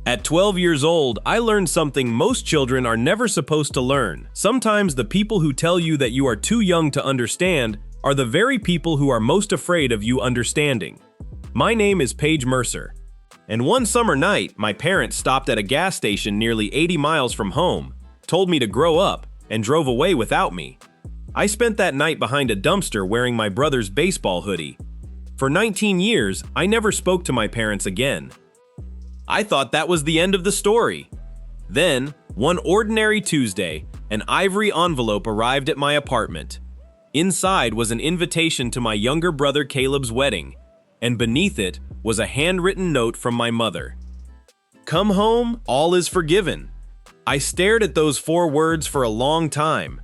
At 12 years old, I learned something most children are never supposed to learn. Sometimes the people who tell you that you are too young to understand are the very people who are most afraid of you understanding. My name is Paige Mercer, and one summer night, my parents stopped at a gas station nearly 80 miles from home, told me to grow up, and drove away without me. I spent that night behind a dumpster wearing my brother's baseball hoodie. For 19 years, I never spoke to my parents again. I thought that was the end of the story. Then, one ordinary Tuesday, an ivory envelope arrived at my apartment. Inside was an invitation to my younger brother Caleb's wedding, and beneath it was a handwritten note from my mother. "Come home, all is forgiven." I stared at those 4 words for a long time,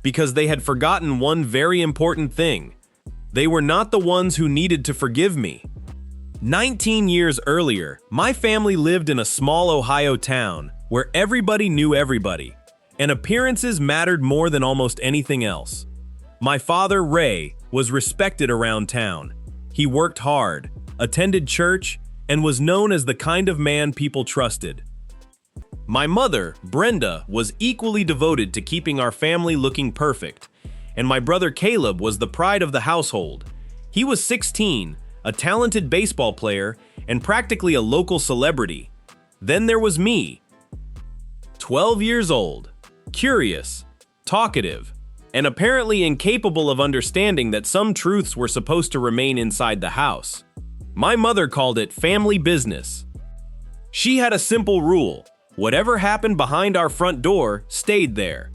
because they had forgotten one very important thing. They were not the ones who needed to forgive me. 19 years earlier, my family lived in a small Ohio town where everybody knew everybody, and appearances mattered more than almost anything else. My father, Ray, was respected around town. He worked hard, attended church, and was known as the kind of man people trusted. My mother, Brenda, was equally devoted to keeping our family looking perfect, and my brother Caleb was the pride of the household. He was 16, a talented baseball player, and practically a local celebrity. Then there was me, 12 years old, curious, talkative, and apparently incapable of understanding that some truths were supposed to remain inside the house. My mother called it family business. She had a simple rule: whatever happened behind our front door stayed there.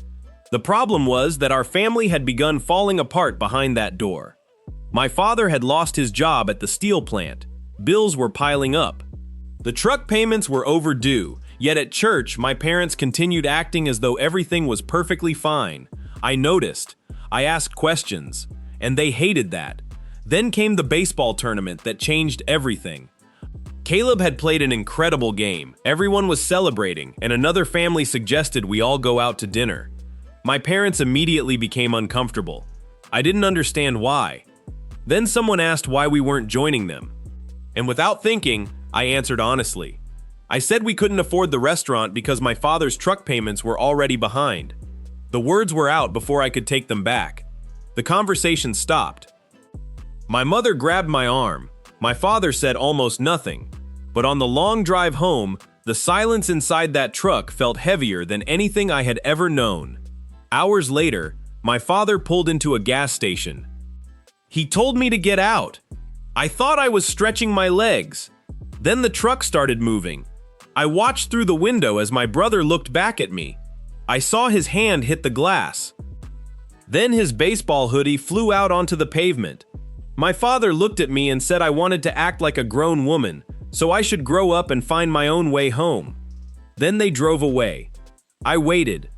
The problem was that our family had begun falling apart behind that door. My father had lost his job at the steel plant. Bills were piling up. The truck payments were overdue, yet at church, my parents continued acting as though everything was perfectly fine. I noticed. I asked questions, and they hated that. Then came the baseball tournament that changed everything. Caleb had played an incredible game. Everyone was celebrating, and another family suggested we all go out to dinner. My parents immediately became uncomfortable. I didn't understand why. Then someone asked why we weren't joining them. And without thinking, I answered honestly. I said we couldn't afford the restaurant because my father's truck payments were already behind. The words were out before I could take them back. The conversation stopped. My mother grabbed my arm. My father said almost nothing. But on the long drive home, the silence inside that truck felt heavier than anything I had ever known. Hours later, my father pulled into a gas station. He told me to get out. I thought I was stretching my legs. Then the truck started moving. I watched through the window as my brother looked back at me. I saw his hand hit the glass. Then his baseball hoodie flew out onto the pavement. My father looked at me and said I wanted to act like a grown woman, so I should grow up and find my own way home. Then they drove away. I waited,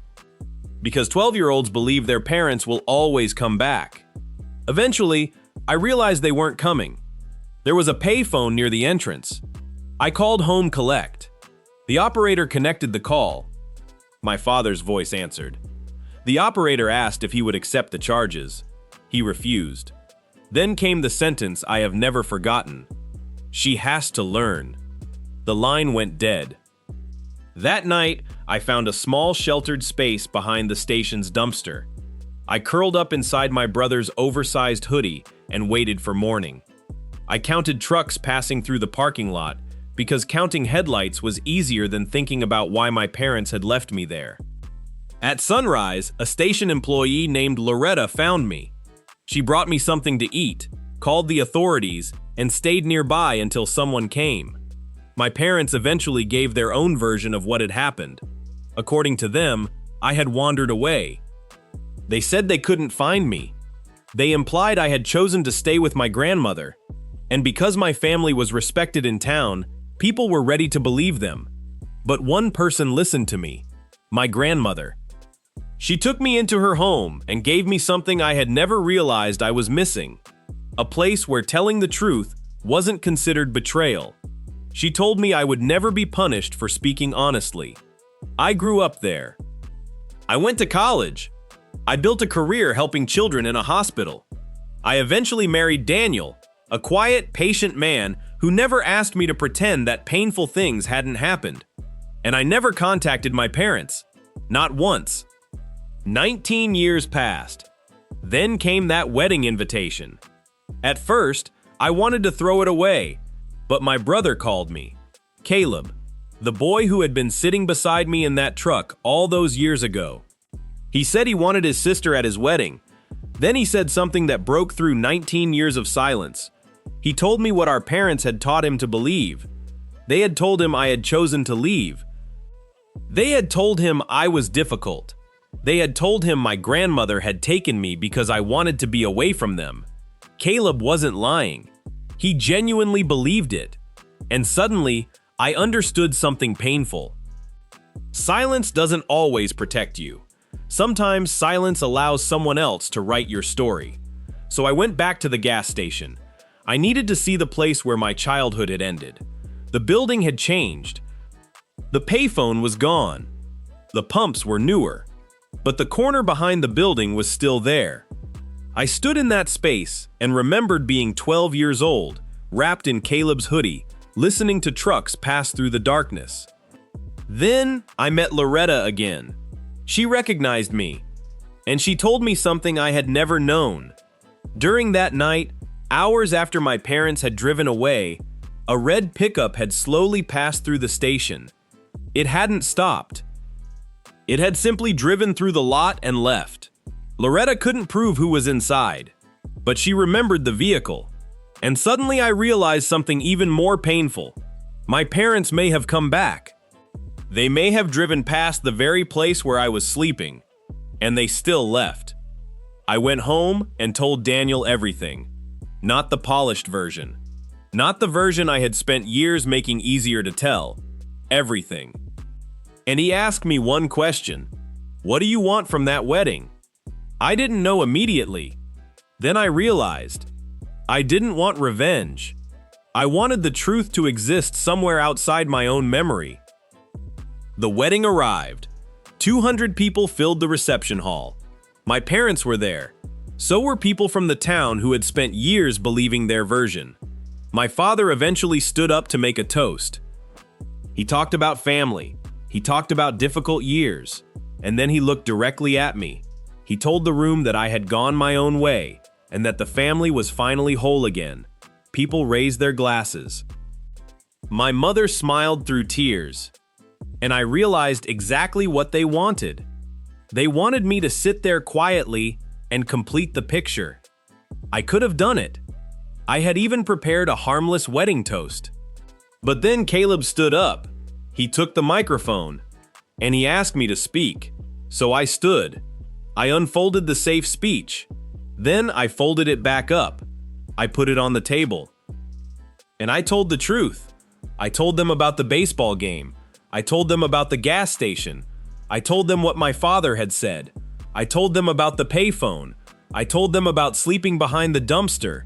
because 12-year-olds believe their parents will always come back. Eventually, I realized they weren't coming. There was a payphone near the entrance. I called Home Collect. The operator connected the call. My father's voice answered. The operator asked if he would accept the charges. He refused. Then came the sentence I have never forgotten. She has to learn. The line went dead. That night, I found a small sheltered space behind the station's dumpster. I curled up inside my brother's oversized hoodie and waited for morning. I counted trucks passing through the parking lot because counting headlights was easier than thinking about why my parents had left me there. At sunrise, a station employee named Loretta found me. She brought me something to eat, called the authorities, and stayed nearby until someone came. My parents eventually gave their own version of what had happened. According to them, I had wandered away. They said they couldn't find me. They implied I had chosen to stay with my grandmother. And because my family was respected in town, people were ready to believe them. But one person listened to me, my grandmother. She took me into her home and gave me something I had never realized I was missing. A place where telling the truth wasn't considered betrayal. She told me I would never be punished for speaking honestly. I grew up there. I went to college. I built a career helping children in a hospital. I eventually married Daniel, a quiet, patient man who never asked me to pretend that painful things hadn't happened. And I never contacted my parents. Not once. 19 years passed. Then came that wedding invitation. At first, I wanted to throw it away, but my brother called me. Caleb, the boy who had been sitting beside me in that truck all those years ago. He said he wanted his sister at his wedding. Then he said something that broke through 19 years of silence. He told me what our parents had taught him to believe. They had told him I had chosen to leave. They had told him I was difficult. They had told him my grandmother had taken me because I wanted to be away from them. Caleb wasn't lying. He genuinely believed it. And suddenly, I understood something painful. Silence doesn't always protect you. Sometimes silence allows someone else to write your story. So I went back to the gas station. I needed to see the place where my childhood had ended. The building had changed. The payphone was gone. The pumps were newer. But the corner behind the building was still there. I stood in that space and remembered being 12 years old, wrapped in Caleb's hoodie, listening to trucks pass through the darkness. Then I met Loretta again. She recognized me, and she told me something I had never known. During that night, hours after my parents had driven away, a red pickup had slowly passed through the station. It hadn't stopped. It had simply driven through the lot and left. Loretta couldn't prove who was inside, but she remembered the vehicle. And suddenly I realized something even more painful. My parents may have come back. They may have driven past the very place where I was sleeping, and they still left. I went home and told Daniel everything. Not the polished version. Not the version I had spent years making easier to tell. Everything. And he asked me one question. What do you want from that wedding? I didn't know immediately. Then I realized. I didn't want revenge. I wanted the truth to exist somewhere outside my own memory. The wedding arrived. 200 people filled the reception hall. My parents were there. So were people from the town who had spent years believing their version. My father eventually stood up to make a toast. He talked about family. He talked about difficult years. And then he looked directly at me. He told the room that I had gone my own way and that the family was finally whole again. People raised their glasses. My mother smiled through tears. And I realized exactly what they wanted. They wanted me to sit there quietly and complete the picture. I could have done it. I had even prepared a harmless wedding toast. But then Caleb stood up. He took the microphone, and he asked me to speak. So I stood. I unfolded the safe speech. Then I folded it back up. I put it on the table. And I told the truth. I told them about the baseball game. I told them about the gas station. I told them what my father had said. I told them about the payphone. I told them about sleeping behind the dumpster.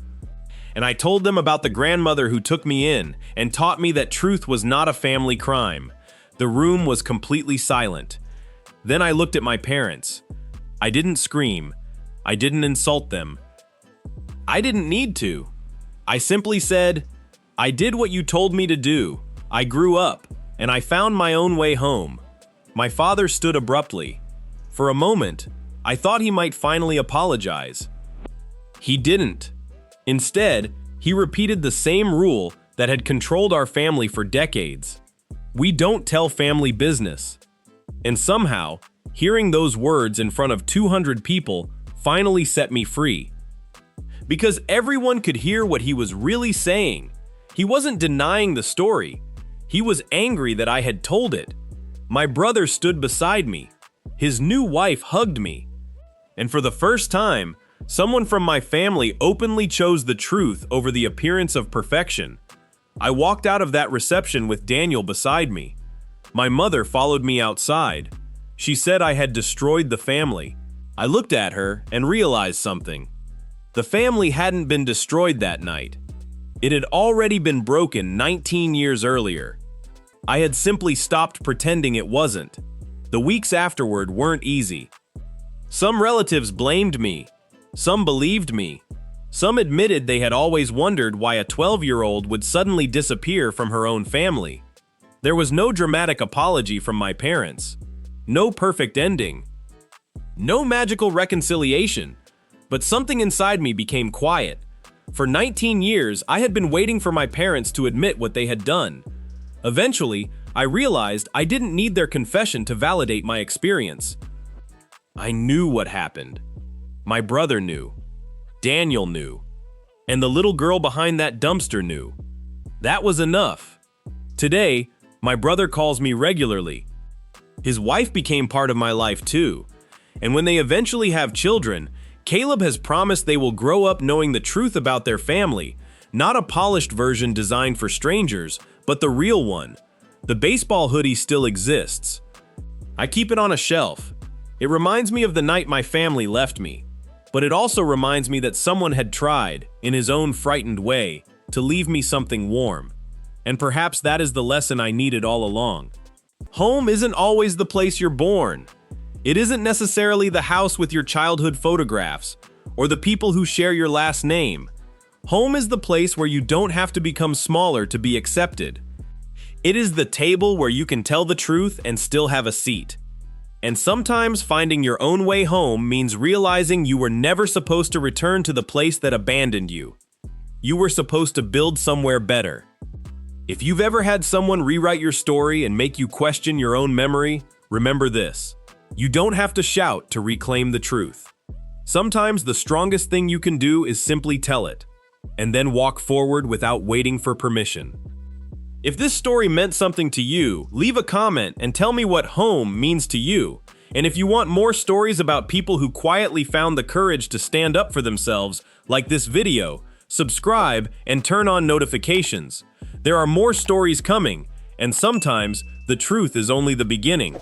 And I told them about the grandmother who took me in and taught me that truth was not a family crime. The room was completely silent. Then I looked at my parents. I didn't scream. I didn't insult them. I didn't need to. I simply said, I did what you told me to do. I grew up. And I found my own way home. My father stood abruptly. For a moment, I thought he might finally apologize. He didn't. Instead, he repeated the same rule that had controlled our family for decades. We don't tell family business. And somehow, hearing those words in front of 200 people finally set me free. Because everyone could hear what he was really saying. He wasn't denying the story. He was angry that I had told it. My brother stood beside me. His new wife hugged me. And for the first time, someone from my family openly chose the truth over the appearance of perfection. I walked out of that reception with Daniel beside me. My mother followed me outside. She said I had destroyed the family. I looked at her and realized something. The family hadn't been destroyed that night. It had already been broken 19 years earlier. I had simply stopped pretending it wasn't. The weeks afterward weren't easy. Some relatives blamed me. Some believed me. Some admitted they had always wondered why a 12-year-old would suddenly disappear from her own family. There was no dramatic apology from my parents, no perfect ending, no magical reconciliation, but something inside me became quiet. For 19 years, I had been waiting for my parents to admit what they had done. Eventually, I realized I didn't need their confession to validate my experience. I knew what happened. My brother knew. Daniel knew. And the little girl behind that dumpster knew. That was enough. Today, my brother calls me regularly. His wife became part of my life too. And when they eventually have children, Caleb has promised they will grow up knowing the truth about their family, not a polished version designed for strangers, but the real one. The baseball hoodie still exists. I keep it on a shelf. It reminds me of the night my family left me, but it also reminds me that someone had tried, in his own frightened way, to leave me something warm. And perhaps that is the lesson I needed all along. Home isn't always the place you're born. It isn't necessarily the house with your childhood photographs, or the people who share your last name. Home is the place where you don't have to become smaller to be accepted. It is the table where you can tell the truth and still have a seat. And sometimes finding your own way home means realizing you were never supposed to return to the place that abandoned you. You were supposed to build somewhere better. If you've ever had someone rewrite your story and make you question your own memory, remember this: you don't have to shout to reclaim the truth. Sometimes the strongest thing you can do is simply tell it, and then walk forward without waiting for permission. If this story meant something to you, leave a comment and tell me what home means to you. And if you want more stories about people who quietly found the courage to stand up for themselves, like this video, subscribe and turn on notifications. There are more stories coming, and sometimes the truth is only the beginning.